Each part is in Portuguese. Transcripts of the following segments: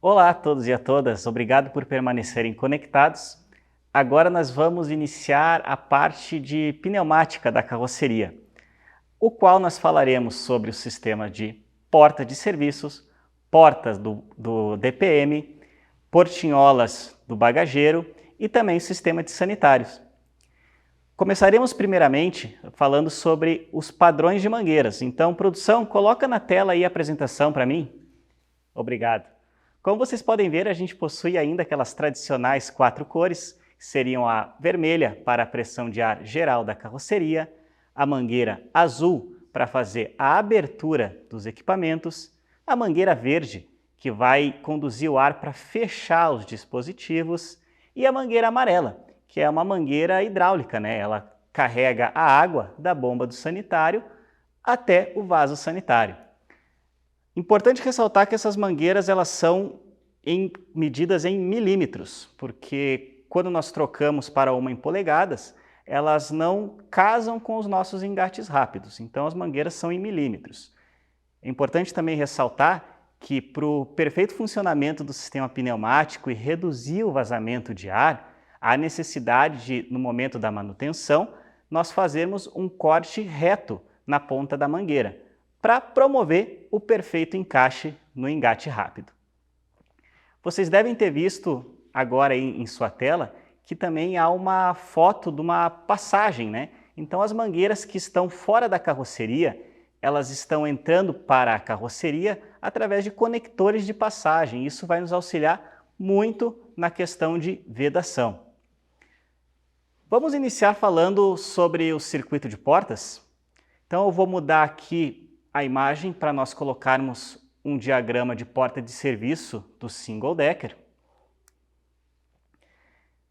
Olá a todos e a todas, obrigado por permanecerem conectados. Agora nós vamos iniciar a parte de pneumática da carroceria, o qual nós falaremos sobre o sistema de porta de serviços, portas do DPM, portinholas do bagageiro e também o sistema de sanitários. Começaremos primeiramente falando sobre os padrões de mangueiras. Então, produção, coloca na tela aí a apresentação para mim. Obrigado. Como vocês podem ver, a gente possui ainda aquelas tradicionais 4 cores, que seriam a vermelha para a pressão de ar geral da carroceria, a mangueira azul para fazer a abertura dos equipamentos, a mangueira verde, que vai conduzir o ar para fechar os dispositivos, e a mangueira amarela, que é uma mangueira hidráulica, né? Ela carrega a água da bomba do sanitário até o vaso sanitário. Importante ressaltar que essas mangueiras elas são medidas em milímetros, porque quando nós trocamos para uma em polegadas, elas não casam com os nossos engates rápidos, então as mangueiras são em milímetros. É importante também ressaltar que para o perfeito funcionamento do sistema pneumático e reduzir o vazamento de ar, há necessidade de, no momento da manutenção, nós fazermos um corte reto na ponta da mangueira, para promover o perfeito encaixe no engate rápido. Vocês devem ter visto agora em sua tela que também há uma foto de uma passagem, né? Então as mangueiras que estão fora da carroceria, elas estão entrando para a carroceria através de conectores de passagem. Isso vai nos auxiliar muito na questão de vedação. Vamos iniciar falando sobre o circuito de portas. Então eu vou mudar aqui a imagem para nós colocarmos um diagrama de porta de serviço do single decker.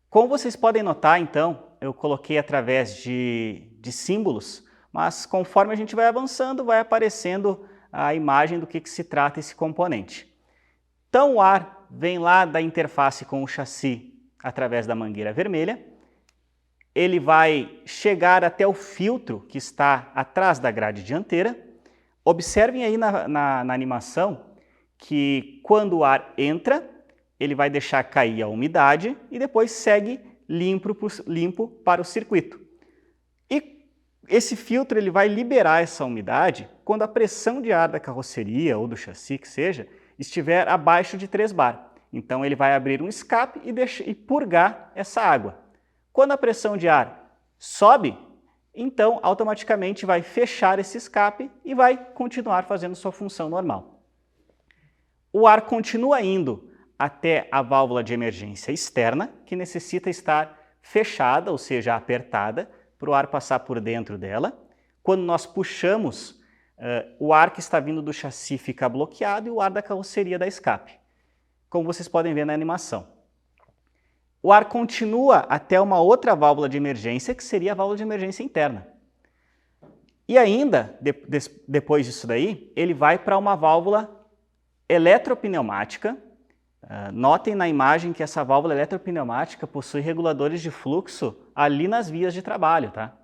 Como vocês podem notar, então, eu coloquei através de símbolos, mas conforme a gente vai avançando, vai aparecendo a imagem do que se trata esse componente. Então o ar vem lá da interface com o chassi através da mangueira vermelha, ele vai chegar até o filtro que está atrás da grade dianteira. Observem aí na animação que quando o ar entra, ele vai deixar cair a umidade e depois segue limpo para o circuito. E esse filtro ele vai liberar essa umidade quando a pressão de ar da carroceria ou do chassi, que seja, estiver abaixo de 3 bar. Então ele vai abrir um escape e purgar essa água. Quando a pressão de ar sobe, então automaticamente vai fechar esse escape e vai continuar fazendo sua função normal. O ar continua indo até a válvula de emergência externa, que necessita estar fechada, ou seja, apertada, para o ar passar por dentro dela. Quando nós puxamos, o ar que está vindo do chassi fica bloqueado e o ar da carroceria dá escape, como vocês podem ver na animação. O ar continua até uma outra válvula de emergência, que seria a válvula de emergência interna. E ainda, depois disso daí, ele vai para uma válvula eletropneumática. Notem na imagem que essa válvula eletropneumática possui reguladores de fluxo ali nas vias de trabalho, tá?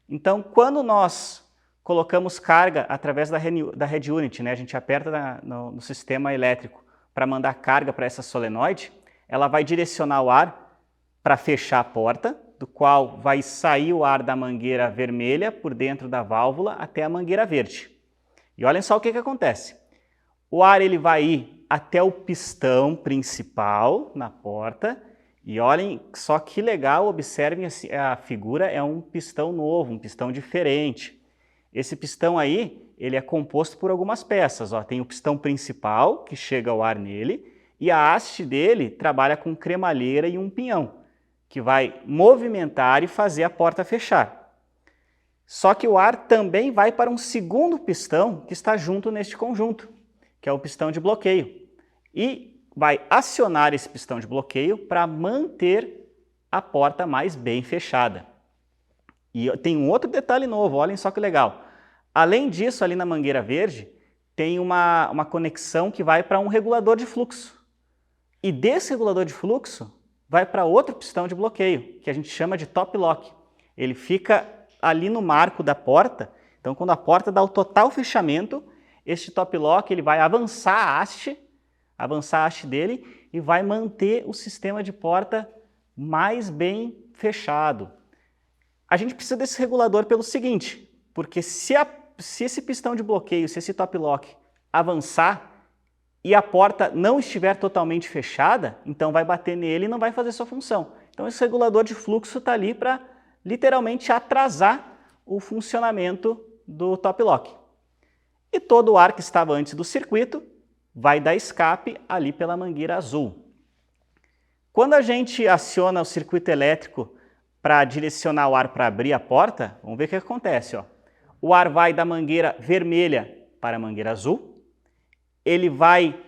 Então, quando nós colocamos carga através da head unit, né, a gente aperta no sistema elétrico para mandar carga para essa solenoide, ela vai direcionar o ar para fechar a porta, do qual vai sair o ar da mangueira vermelha por dentro da válvula até a mangueira verde. E olhem só o que acontece. O ar ele vai ir até o pistão principal na porta, e olhem só que legal, observem a figura, é um pistão novo, um pistão diferente. Esse pistão aí, ele é composto por algumas peças, ó. Tem o pistão principal, que chega o ar nele, e a haste dele trabalha com cremalheira e um pinhão, que vai movimentar e fazer a porta fechar. Só que o ar também vai para um segundo pistão que está junto neste conjunto, que é o pistão de bloqueio. E vai acionar esse pistão de bloqueio para manter a porta mais bem fechada. E tem um outro detalhe novo, olhem só que legal. Além disso, ali na mangueira verde, tem uma conexão que vai para um regulador de fluxo. E desse regulador de fluxo vai para outro pistão de bloqueio, que a gente chama de top lock. Ele fica ali no marco da porta, então quando a porta dá o total fechamento, este top lock ele vai avançar a haste avançar a haste dele e vai manter o sistema de porta mais bem fechado. A gente precisa desse regulador pelo seguinte, porque se esse pistão de bloqueio, se esse top lock avançar e a porta não estiver totalmente fechada, então vai bater nele e não vai fazer sua função. Então esse regulador de fluxo está ali para literalmente atrasar o funcionamento do top lock. E todo o ar que estava antes do circuito vai dar escape ali pela mangueira azul. Quando a gente aciona o circuito elétrico para direcionar o ar para abrir a porta, vamos ver o que acontece. Ó. O ar vai da mangueira vermelha para a mangueira azul, ele vai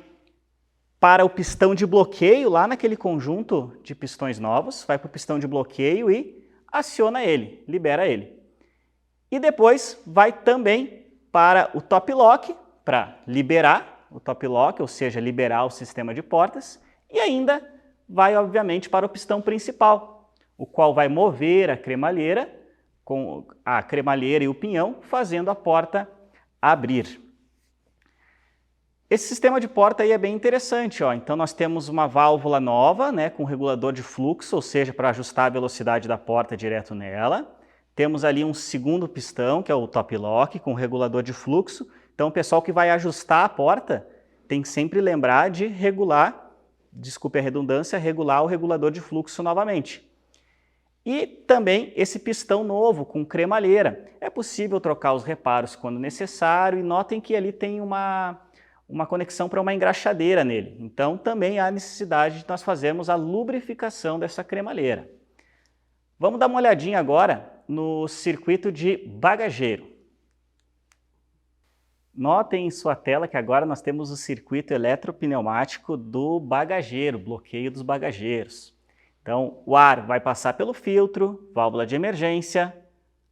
para o pistão de bloqueio, lá naquele conjunto de pistões novos, vai para o pistão de bloqueio e aciona ele, libera ele. E depois vai também para o top lock, para liberar o top lock, ou seja, liberar o sistema de portas, e ainda vai, obviamente, para o pistão principal, o qual vai mover a cremalheira, com a cremalheira e o pinhão, fazendo a porta abrir. Esse sistema de porta aí é bem interessante, ó. Então nós temos uma válvula nova, né, com regulador de fluxo, ou seja, para ajustar a velocidade da porta direto nela. Temos ali um segundo pistão, que é o top lock, com regulador de fluxo. Então o pessoal que vai ajustar a porta tem que sempre lembrar de regular, desculpe a redundância, regular o regulador de fluxo novamente. E também esse pistão novo com cremalheira. É possível trocar os reparos quando necessário e notem que ali tem uma conexão para uma engraxadeira nele. Então também há necessidade de nós fazermos a lubrificação dessa cremalheira. Vamos dar uma olhadinha agora no circuito de bagageiro. Notem em sua tela que agora nós temos o circuito eletropneumático do bagageiro, bloqueio dos bagageiros. Então, o ar vai passar pelo filtro, válvula de emergência,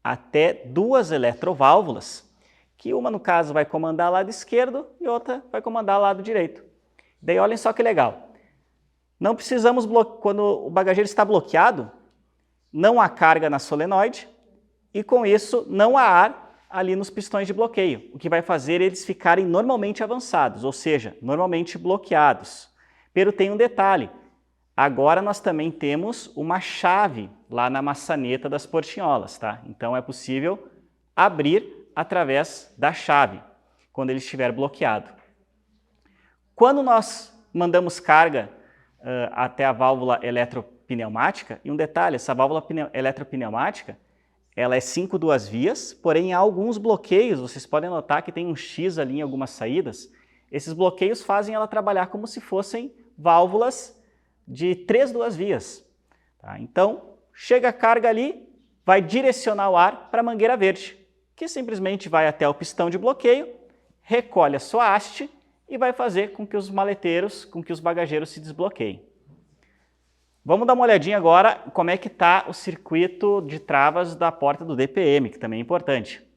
até duas eletroválvulas, que uma, no caso, vai comandar o lado esquerdo e outra vai comandar o lado direito. Daí, olhem só que legal. Não precisamos, quando o bagageiro está bloqueado, não há carga na solenoide e, com isso, não há ar ali nos pistões de bloqueio, o que vai fazer eles ficarem normalmente avançados, ou seja, normalmente bloqueados. Pero tem um detalhe. Agora nós também temos uma chave lá na maçaneta das portinholas, tá? Então é possível abrir através da chave, quando ele estiver bloqueado. Quando nós mandamos carga até a válvula eletropneumática, e um detalhe, essa válvula eletropneumática, ela é 5 duas vias, porém há alguns bloqueios, vocês podem notar que tem um X ali em algumas saídas, esses bloqueios fazem ela trabalhar como se fossem válvulas de 3 duas vias. Tá? Então, chega a carga ali, vai direcionar o ar para a mangueira verde, que simplesmente vai até o pistão de bloqueio, recolhe a sua haste e vai fazer com que os maleteiros, com que os bagageiros se desbloqueiem. Vamos dar uma olhadinha agora como é que está o circuito de travas da porta do DPM, que também é importante.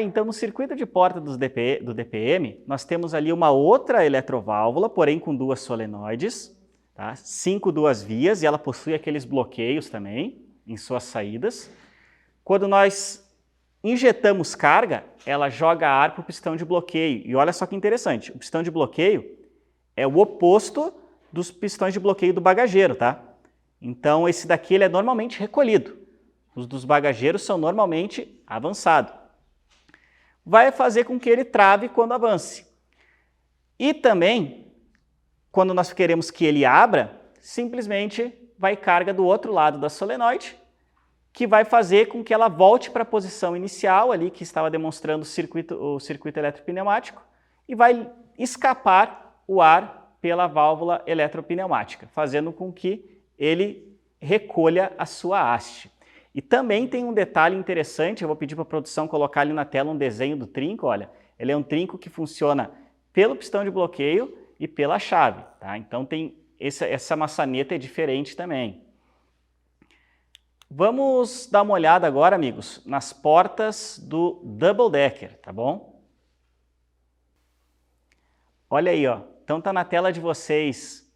Então no circuito de porta do DPM, nós temos ali uma outra eletroválvula, porém com duas solenoides, tá? 5 duas vias, e ela possui aqueles bloqueios também em suas saídas. Quando nós injetamos carga, ela joga ar para o pistão de bloqueio. E olha só que interessante, o pistão de bloqueio é o oposto dos pistões de bloqueio do bagageiro, tá? Então esse daqui ele é normalmente recolhido. Os dos bagageiros são normalmente avançados. Vai fazer com que ele trave quando avance. E também, quando nós queremos que ele abra, simplesmente vai carga do outro lado da solenoide, que vai fazer com que ela volte para a posição inicial, ali que estava demonstrando o circuito eletropneumático, e vai escapar o ar pela válvula eletropneumática, fazendo com que ele recolha a sua haste. E também tem um detalhe interessante, eu vou pedir para a produção colocar ali na tela um desenho do trinco, olha, ele é um trinco que funciona pelo pistão de bloqueio e pela chave, tá? Então tem essa maçaneta é diferente também. Vamos dar uma olhada agora, amigos, nas portas do double decker, tá bom? Olha aí, ó. Então está na tela de vocês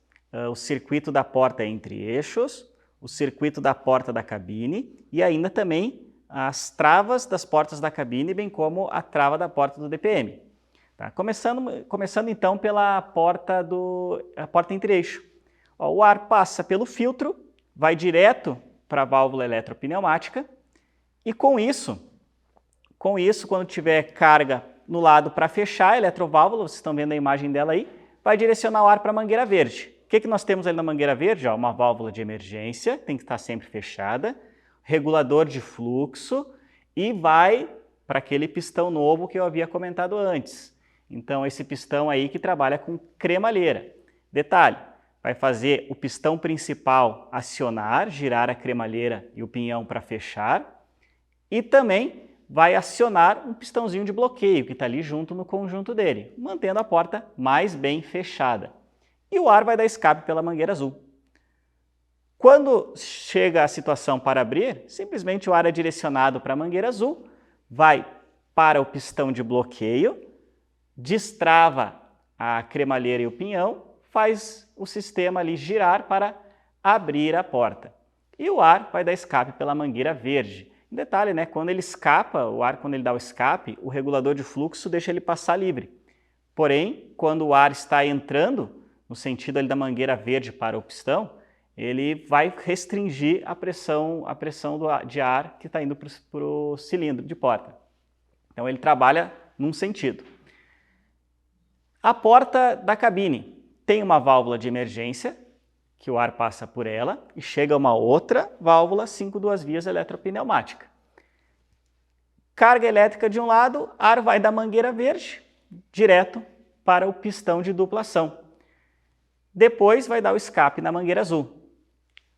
o circuito da porta entre eixos, o circuito da porta da cabine e ainda também as travas das portas da cabine, bem como a trava da porta do DPM. Tá? Começando então pela a porta entre-eixo. O ar passa pelo filtro, vai direto para a válvula eletropneumática e com isso, quando tiver carga no lado para fechar a eletroválvula, vocês estão vendo a imagem dela aí, vai direcionar o ar para a mangueira verde. O que nós temos ali na mangueira verde? Uma válvula de emergência, tem que estar sempre fechada, regulador de fluxo e vai para aquele pistão novo que eu havia comentado antes. Então, esse pistão aí que trabalha com cremalheira. Detalhe, vai fazer o pistão principal acionar, girar a cremalheira e o pinhão para fechar e também vai acionar um pistãozinho de bloqueio que está ali junto no conjunto dele, mantendo a porta mais bem fechada. E o ar vai dar escape pela mangueira azul. Quando chega a situação para abrir, simplesmente o ar é direcionado para a mangueira azul, vai para o pistão de bloqueio, destrava a cremalheira e o pinhão, faz o sistema ali girar para abrir a porta. E o ar vai dar escape pela mangueira verde. Detalhe, né? Quando ele escapa, o ar, quando ele dá o escape, o regulador de fluxo deixa ele passar livre. Porém, quando o ar está entrando, no sentido ali da mangueira verde para o pistão, ele vai restringir a pressão de ar que está indo para o cilindro de porta. Então ele trabalha num sentido. A porta da cabine tem uma válvula de emergência, que o ar passa por ela, e chega uma outra válvula 5 duas vias eletropneumática. Carga elétrica de um lado, ar vai da mangueira verde direto para o pistão de duplação. Depois vai dar o escape na mangueira azul.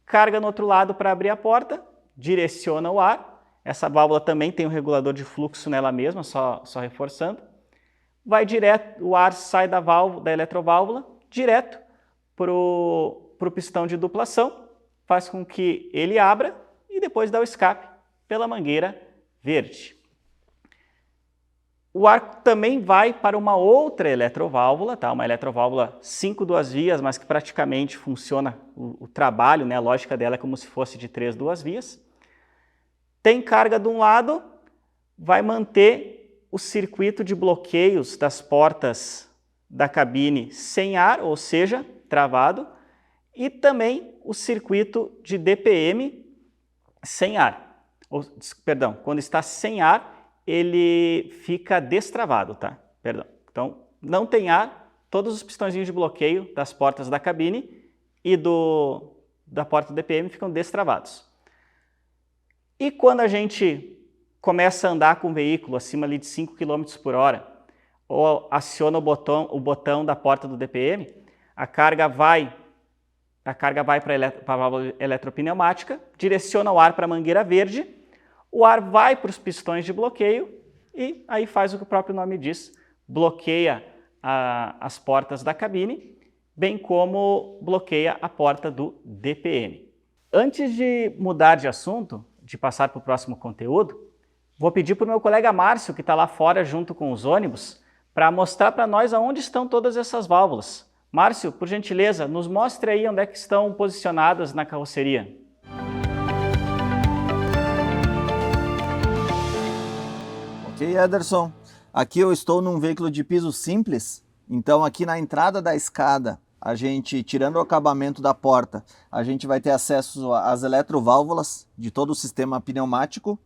Carga no outro lado para abrir a porta, direciona o ar. Essa válvula também tem um regulador de fluxo nela mesma, só reforçando. Vai direto, o ar sai da eletroválvula direto para o pistão de duplação, faz com que ele abra e depois dá o escape pela mangueira verde. O ar também vai para uma outra eletroválvula, tá? Uma eletroválvula 5 duas vias, mas que praticamente funciona o trabalho, né? A lógica dela é como se fosse de 3 duas vias. Tem carga de um lado, vai manter o circuito de bloqueios das portas da cabine sem ar, ou seja, travado, e também o circuito de DPM sem ar. Perdão, quando está sem ar, ele fica destravado, tá? Perdão. Então, não tem ar, todos os pistõezinhos de bloqueio das portas da cabine e da porta do DPM ficam destravados. E quando a gente começa a andar com o veículo acima ali de 5 km por hora, ou aciona o botão da porta do DPM, a carga vai para a válvula eletropneumática, direciona o ar para a mangueira verde, o ar vai para os pistões de bloqueio e aí faz o que o próprio nome diz, bloqueia as portas da cabine, bem como bloqueia a porta do DPM. Antes de mudar de assunto, de passar para o próximo conteúdo, vou pedir para o meu colega Márcio, que está lá fora junto com os ônibus, para mostrar para nós aonde estão todas essas válvulas. Márcio, por gentileza, nos mostre aí onde é que estão posicionadas na carroceria. Ok, Ederson. Aqui eu estou num veículo de piso simples, então aqui na entrada da escada, a gente, tirando o acabamento da porta, a gente vai ter acesso às eletroválvulas de todo o sistema pneumático.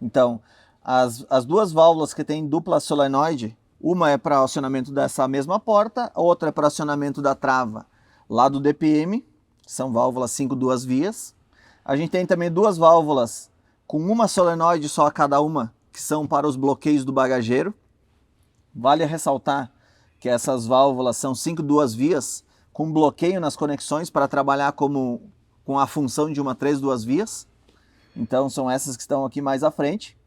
Então, as duas válvulas que tem dupla solenoide, uma é para acionamento dessa mesma porta, a outra é para acionamento da trava lá do DPM, são válvulas 5 duas vias. A gente tem também duas válvulas com uma solenoide só a cada uma, que são para os bloqueios do bagageiro. Vale ressaltar que essas válvulas são 5 duas vias, com bloqueio nas conexões para trabalhar com a função de uma 3 duas vias. Então são essas que estão aqui mais à frente.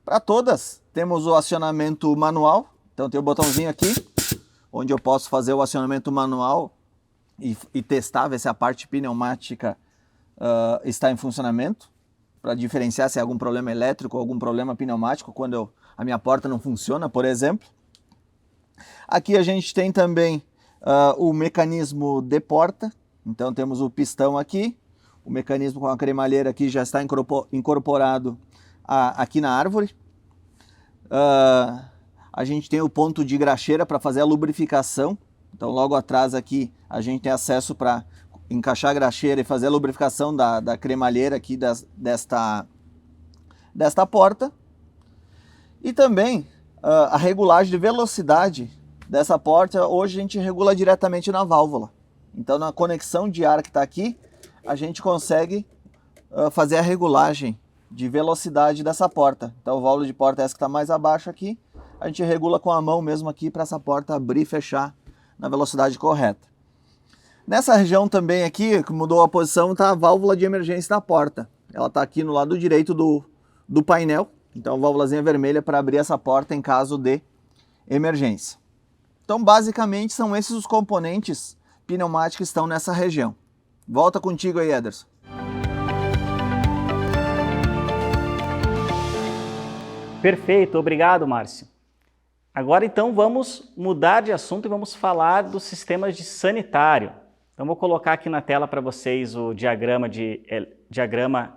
Para todas temos o acionamento manual, então tem o botãozinho aqui, onde eu posso fazer o acionamento manual e testar, ver se a parte pneumática está em funcionamento, para diferenciar se há algum problema elétrico ou algum problema pneumático quando a minha porta não funciona, por exemplo. Aqui a gente tem também o mecanismo de porta, então temos o pistão aqui, o mecanismo com a cremalheira aqui já está incorporado aqui na árvore. a gente tem o ponto de graxeira para fazer a lubrificação. Então logo atrás aqui a gente tem acesso para encaixar a graxeira e fazer a lubrificação da cremalheira aqui desta porta. E também a regulagem de velocidade dessa porta, hoje a gente regula diretamente na válvula. Então na conexão de ar que está aqui, a gente consegue fazer a regulagem de velocidade dessa porta. Então o válvula de porta é essa que está mais abaixo aqui, a gente regula com a mão mesmo aqui para essa porta abrir e fechar na velocidade correta. Nessa região também aqui, que mudou a posição, está a válvula de emergência da porta. Ela está aqui no lado direito do painel, então válvulazinha vermelha para abrir essa porta em caso de emergência. Então basicamente são esses os componentes pneumáticos que estão nessa região. Volta contigo aí, Ederson. Perfeito, obrigado, Márcio. Agora então vamos mudar de assunto e vamos falar dos sistemas de sanitário. Então vou colocar aqui na tela para vocês o diagrama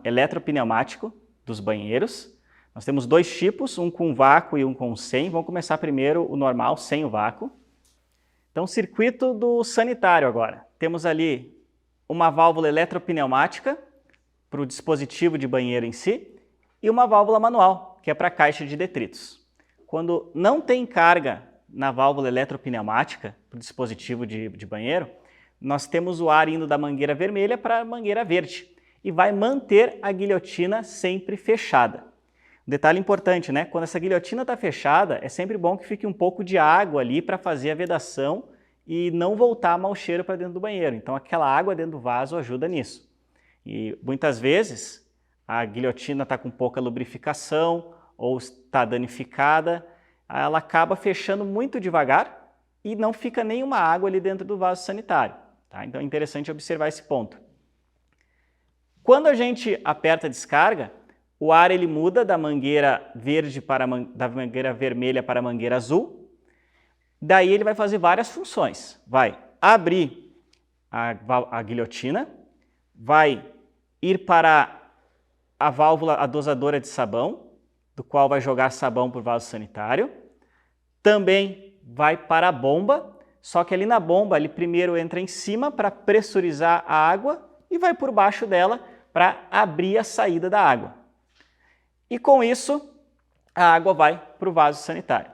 eletropneumático dos banheiros. Nós temos dois tipos, um com vácuo e um com sem. Vamos começar primeiro o normal, sem o vácuo. Então circuito do sanitário agora. Temos ali uma válvula eletropneumática para o dispositivo de banheiro em si e uma válvula manual, que é para a caixa de detritos. Quando não tem carga na válvula eletropneumática para o dispositivo de banheiro, nós temos o ar indo da mangueira vermelha para a mangueira verde e vai manter a guilhotina sempre fechada. Um detalhe importante, né? Quando essa guilhotina está fechada, é sempre bom que fique um pouco de água ali para fazer a vedação e não voltar mau cheiro para dentro do banheiro. Então aquela água dentro do vaso ajuda nisso. E muitas vezes a guilhotina está com pouca lubrificação ou está danificada, ela acaba fechando muito devagar e não fica nenhuma água ali dentro do vaso sanitário. Tá? Então é interessante observar esse ponto. Quando a gente aperta a descarga, o ar ele muda da mangueira verde da mangueira vermelha para a mangueira azul. Daí ele vai fazer várias funções. Vai abrir a guilhotina, vai ir para a válvula, a dosadora de sabão, do qual vai jogar sabão para o vaso sanitário. Também vai para a bomba, só que ali na bomba ele primeiro entra em cima para pressurizar a água e vai por baixo dela para abrir a saída da água. E com isso, a água vai para o vaso sanitário.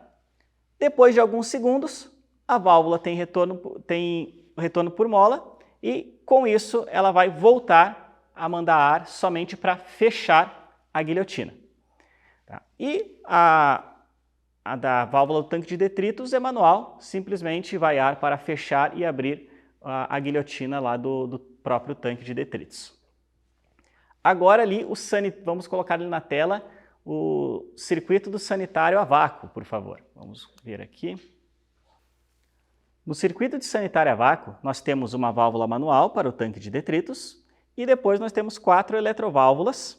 Depois de alguns segundos, a válvula tem retorno por mola e com isso ela vai voltar a mandar ar somente para fechar a guilhotina. Tá? E a da válvula do tanque de detritos é manual, simplesmente vai ar para fechar e abrir a guilhotina lá do próprio tanque de detritos. Agora ali, vamos colocar ali na tela o circuito do sanitário a vácuo, por favor. Vamos ver aqui. No circuito de sanitário a vácuo, nós temos uma válvula manual para o tanque de detritos e depois nós temos 4 eletroválvulas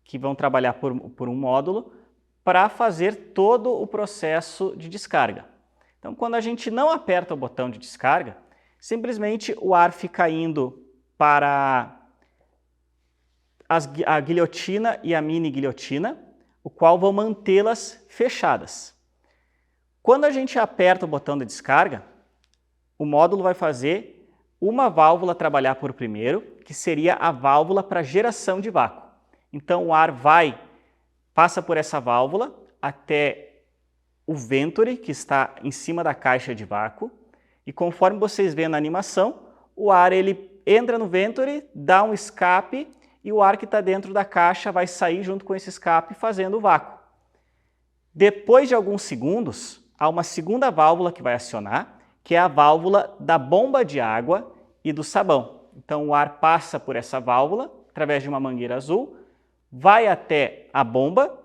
que vão trabalhar por um módulo para fazer todo o processo de descarga. Então, quando a gente não aperta o botão de descarga, simplesmente o ar fica indo para a guilhotina e a mini guilhotina, o qual vão mantê-las fechadas. Quando a gente aperta o botão de descarga, o módulo vai fazer uma válvula trabalhar por primeiro, que seria a válvula para geração de vácuo. Então o ar passa por essa válvula até o venturi, que está em cima da caixa de vácuo, e conforme vocês veem na animação, o ar ele entra no venturi, dá um escape, e o ar que está dentro da caixa vai sair junto com esse escape fazendo o vácuo. Depois de alguns segundos, há uma segunda válvula que vai acionar, que é a válvula da bomba de água e do sabão. Então o ar passa por essa válvula, através de uma mangueira azul, vai até a bomba,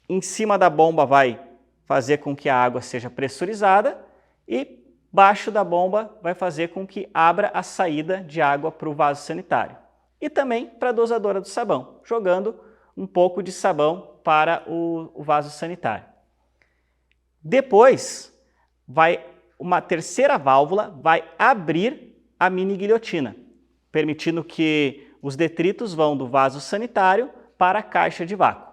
em cima da bomba vai fazer com que a água seja pressurizada e baixo da bomba vai fazer com que abra a saída de água para o vaso sanitário. E também para a dosadora do sabão, jogando um pouco de sabão para o vaso sanitário. Depois, uma terceira válvula vai abrir a mini guilhotina, permitindo que os detritos vão do vaso sanitário para a caixa de vácuo.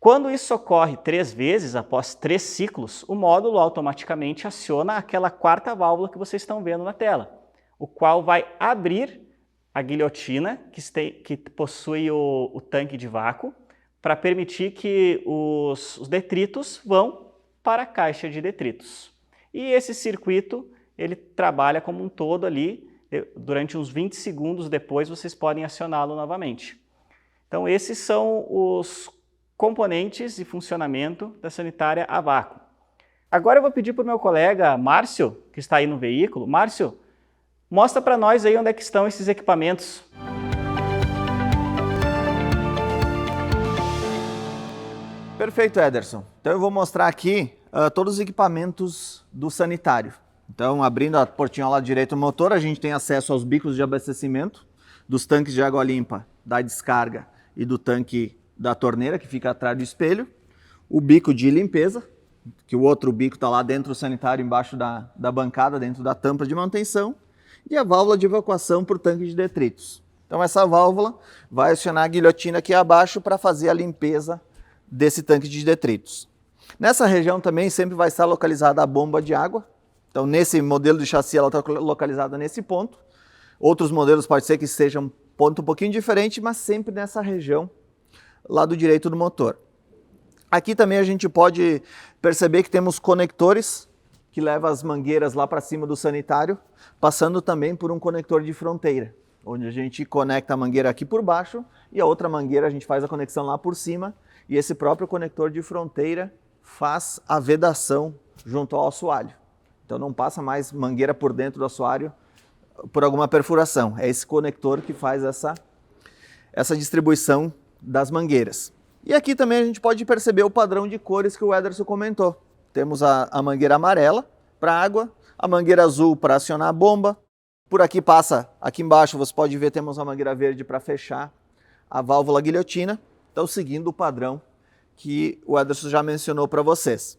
Quando isso ocorre 3 vezes, após 3 ciclos, o módulo automaticamente aciona aquela quarta válvula que vocês estão vendo na tela, o qual vai abrir a guilhotina que possui o tanque de vácuo para permitir que os detritos vão para a caixa de detritos. E esse circuito ele trabalha como um todo ali, durante uns 20 segundos depois vocês podem acioná-lo novamente. Então esses são os componentes e funcionamento da sanitária a vácuo. Agora eu vou pedir para o meu colega Márcio, que está aí no veículo. Márcio, mostra para nós aí onde é que estão esses equipamentos. Perfeito, Ederson. Então eu vou mostrar aqui todos os equipamentos do sanitário. Então, abrindo a portinhola direita do motor, a gente tem acesso aos bicos de abastecimento, dos tanques de água limpa, da descarga e do tanque da torneira, que fica atrás do espelho. O bico de limpeza, que o outro bico está lá dentro do sanitário, embaixo da bancada, dentro da tampa de manutenção. E a válvula de evacuação para o tanque de detritos. Então, essa válvula vai acionar a guilhotina aqui abaixo para fazer a limpeza desse tanque de detritos. Nessa região também sempre vai estar localizada a bomba de água. Então, nesse modelo de chassi, ela está localizada nesse ponto. Outros modelos pode ser que estejam um ponto um pouquinho diferente, mas sempre nessa região, lado direito do motor. Aqui também a gente pode perceber que temos conectores que levam as mangueiras lá para cima do sanitário, passando também por um conector de fronteira, onde a gente conecta a mangueira aqui por baixo e a outra mangueira a gente faz a conexão lá por cima, e esse próprio conector de fronteira faz a vedação junto ao assoalho. Então não passa mais mangueira por dentro do assoalho por alguma perfuração. É esse conector que faz essa distribuição das mangueiras. E aqui também a gente pode perceber o padrão de cores que o Ederson comentou. Temos a mangueira amarela para água, a mangueira azul para acionar a bomba. Por aqui passa, aqui embaixo você pode ver, temos a mangueira verde para fechar a válvula guilhotina. Então seguindo o padrão que o Ederson já mencionou para vocês.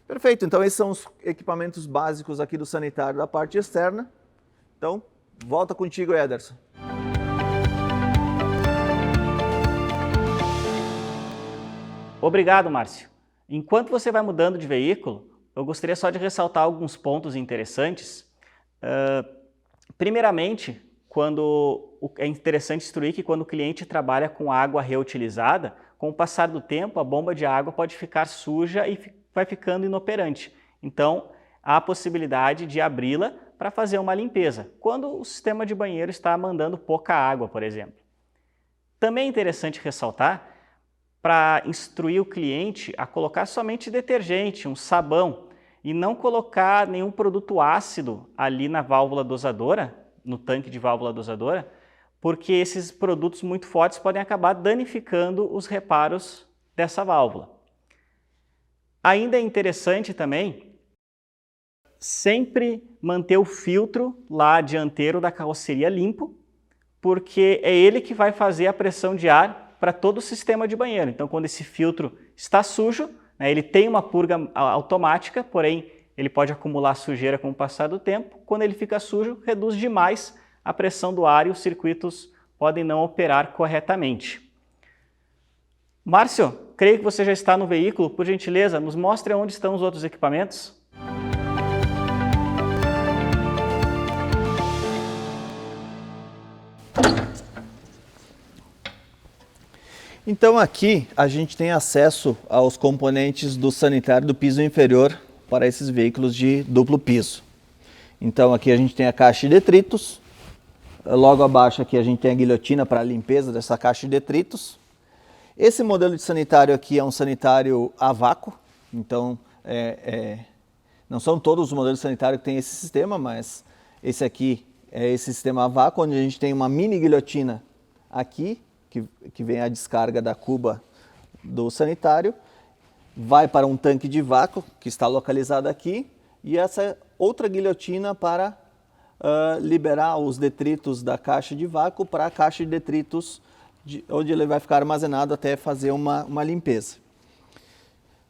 Perfeito, então esses são os equipamentos básicos aqui do sanitário da parte externa. Então, volta contigo, Ederson. Obrigado, Márcio. Enquanto você vai mudando de veículo, eu gostaria só de ressaltar alguns pontos interessantes. Primeiramente, é interessante instruir que quando o cliente trabalha com água reutilizada, com o passar do tempo, a bomba de água pode ficar suja e vai ficando inoperante. Então, há a possibilidade de abri-la para fazer uma limpeza, quando o sistema de banheiro está mandando pouca água, por exemplo. Também é interessante ressaltar para instruir o cliente a colocar somente detergente, um sabão, e não colocar nenhum produto ácido ali na válvula dosadora, no tanque de válvula dosadora, porque esses produtos muito fortes podem acabar danificando os reparos dessa válvula. Ainda é interessante também sempre manter o filtro lá dianteiro da carroceria limpo, porque é ele que vai fazer a pressão de ar para todo o sistema de banheiro. Então, quando esse filtro está sujo, né, ele tem uma purga automática, porém ele pode acumular sujeira com o passar do tempo. Quando ele fica sujo, reduz demais a pressão do ar e os circuitos podem não operar corretamente. Márcio, creio que você já está no veículo. Por gentileza, nos mostre onde estão os outros equipamentos. Então aqui a gente tem acesso aos componentes do sanitário do piso inferior para esses veículos de duplo piso. Então aqui a gente tem a caixa de detritos, logo abaixo aqui a gente tem a guilhotina para a limpeza dessa caixa de detritos. Esse modelo de sanitário aqui é um sanitário a vácuo, então não são todos os modelos sanitários que têm esse sistema, mas esse aqui é esse sistema a vácuo, onde a gente tem uma mini guilhotina aqui, que vem a descarga da cuba do sanitário, vai para um tanque de vácuo, que está localizado aqui, e essa outra guilhotina para liberar os detritos da caixa de vácuo para a caixa de detritos, onde ele vai ficar armazenado até fazer uma limpeza.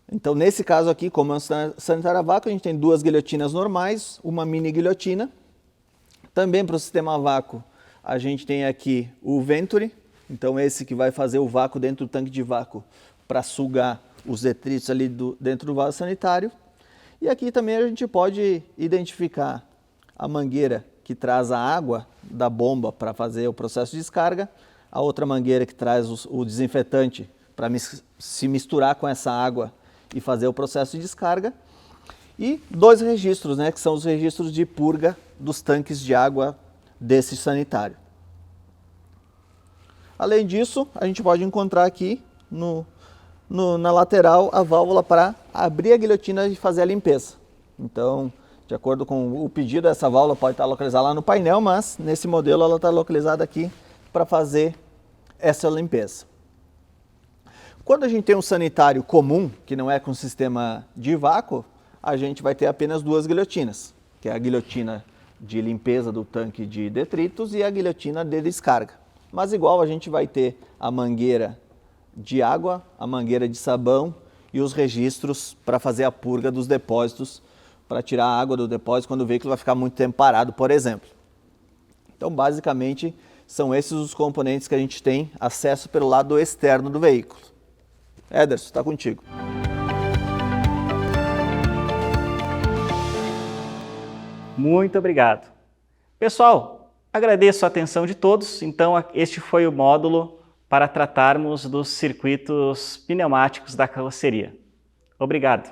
Então, nesse caso aqui, como é um sanitário a vácuo, a gente tem duas guilhotinas normais, uma mini guilhotina. Também para o sistema a vácuo, a gente tem aqui o Venturi, Então esse que vai fazer o vácuo dentro do tanque de vácuo para sugar os detritos ali dentro do vaso sanitário. E aqui também a gente pode identificar a mangueira que traz a água da bomba para fazer o processo de descarga, a outra mangueira que traz o desinfetante para se misturar com essa água e fazer o processo de descarga, e 2 registros, né, que são os registros de purga dos tanques de água desse sanitário. Além disso, a gente pode encontrar aqui na lateral a válvula para abrir a guilhotina e fazer a limpeza. Então, de acordo com o pedido, essa válvula pode estar localizada lá no painel, mas nesse modelo ela está localizada aqui para fazer essa limpeza. Quando a gente tem um sanitário comum, que não é com sistema de vácuo, a gente vai ter apenas 2 guilhotinas, que é a guilhotina de limpeza do tanque de detritos e a guilhotina de descarga. Mas igual a gente vai ter a mangueira de água, a mangueira de sabão e os registros para fazer a purga dos depósitos, para tirar a água do depósito quando o veículo vai ficar muito tempo parado, por exemplo. Então, basicamente, são esses os componentes que a gente tem acesso pelo lado externo do veículo. Ederson, está contigo. Muito obrigado. Pessoal, agradeço a atenção de todos. Então, este foi o módulo para tratarmos dos circuitos pneumáticos da carroceria. Obrigado.